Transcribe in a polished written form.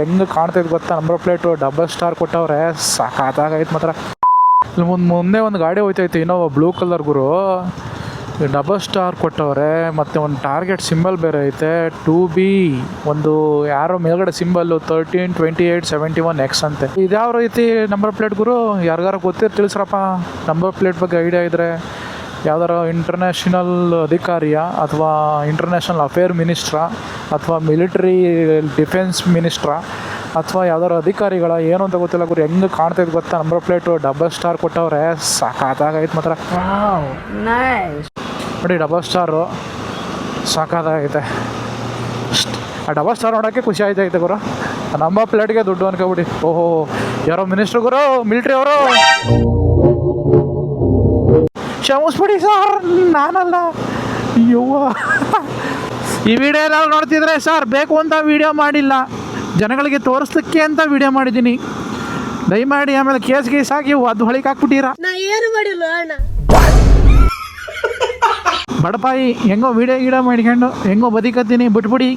ಹೆಂಗೆ ಕಾಣ್ತೈತೆ ಗೊತ್ತಾ, number plate double star ಕೊಟ್ಟವ್ರೆ, ಸಾಕಾಗೈತೆ ಮಾತ್ರ. ಇಲ್ಲಿ ಮುಂದೆ ಒಂದು ಗಾಡಿ ಹೋಯ್ತೈತೆ ಇನ್ನೋವಾ ಬ್ಲೂ ಕಲರ್ ಗುರು, ಡಬಲ್ ಸ್ಟಾರ್ ಕೊಟ್ಟವ್ರೆ, ಮತ್ತು ಒಂದು ಟಾರ್ಗೆಟ್ ಸಿಂಬಲ್ ಬೇರೆ ಐತೆ 2B, ಒಂದು ಯಾರೋ ಮೇಲ್ಗಡೆ ಸಿಂಬಲ್ಲು 132871X ಅಂತೆ. ಇದ್ಯಾವ ರೀತಿ ನಂಬರ್ ಪ್ಲೇಟ್ ಗುರು, ಯಾರಿಗಾರ ಗೊತ್ತಿರ್ ತಿಳಿಸ್ರಪ್ಪ. ನಂಬರ್ ಪ್ಲೇಟ್ ಬಗ್ಗೆ ಐಡಿಯಾ ಇದ್ದರೆ ಯಾವ್ದಾರ ಇಂಟರ್ನ್ಯಾಷನಲ್ ಅಧಿಕಾರಿಯ ಅಥವಾ ಇಂಟರ್ನ್ಯಾಷನಲ್ ಅಫೇರ್ ಮಿನಿಸ್ಟ್ರಾ ಅಥವಾ ಮಿಲಿಟರಿ ಡಿಫೆನ್ಸ್ ಮಿನಿಸ್ಟ್ರಾ ಅಥವಾ ಯಾವ್ದಾರು ಅಧಿಕಾರಿಗಳ ಏನು ಅಂತ ಗೊತ್ತಿಲ್ಲ ಗುರು, ಹೆಂಗೆ ಕಾಣ್ತೈತೆ ಗೊತ್ತಾ, ನಂಬರ್ ಪ್ಲೇಟು ಡಬಲ್ ಸ್ಟಾರ್ ಕೊಟ್ಟವ್ರೆ, ಸಾಕಾಗೈತೆ ಮಾತ್ರ. ನೋಡಿ ಡಬಲ್ ಸ್ಟಾರು ಸಾಕಾಗೈತೆ. ಆ ಡಬಲ್ ಸ್ಟಾರ್ ನೋಡೋಕ್ಕೆ ಖುಷಿ ಆಯ್ತೈತೆ ಗುರು, ನಂಬರ್ ಪ್ಲೇಟ್ಗೆ ದುಡ್ಡು ಅನ್ಕೊಬಿಡಿ. ಓಹೋ, ಯಾರೋ ಮಿನಿಸ್ಟ್ರು ಗುರು, ಮಿಲಿಟ್ರಿ ಅವರು. ಕ್ಷಮಿಸ್ಬಿಡಿ ಸರ್, ನಾನಲ್ಲ. ಯುವ ಈ ವಿಡಿಯೋ ಏನಾದ್ರು ನೋಡ್ತಿದ್ರೆ ಸರ್, ಬೇಕು ಅಂತ ವಿಡಿಯೋ ಮಾಡಿಲ್ಲ, ಜನಗಳಿಗೆ ತೋರಿಸ್ಲಿಕ್ಕೆ ಅಂತ ವಿಡಿಯೋ ಮಾಡಿದ್ದೀನಿ. ದಯಮಾಡಿ ಆಮೇಲೆ ಕೇಸ್ ಹಾಕಿ ಅದು ಹೊಳಿಗೆ ಹಾಕ್ಬಿಟ್ಟಿರ. ಬಡಪಾಯಿ ಹೆಂಗೋ ವಿಡಿಯೋ ಮಾಡ್ಕೊಂಡು ಹೆಂಗೋ ಬದುಕತ್ತೀನಿ, ಬಿಟ್ಬಿಡಿ.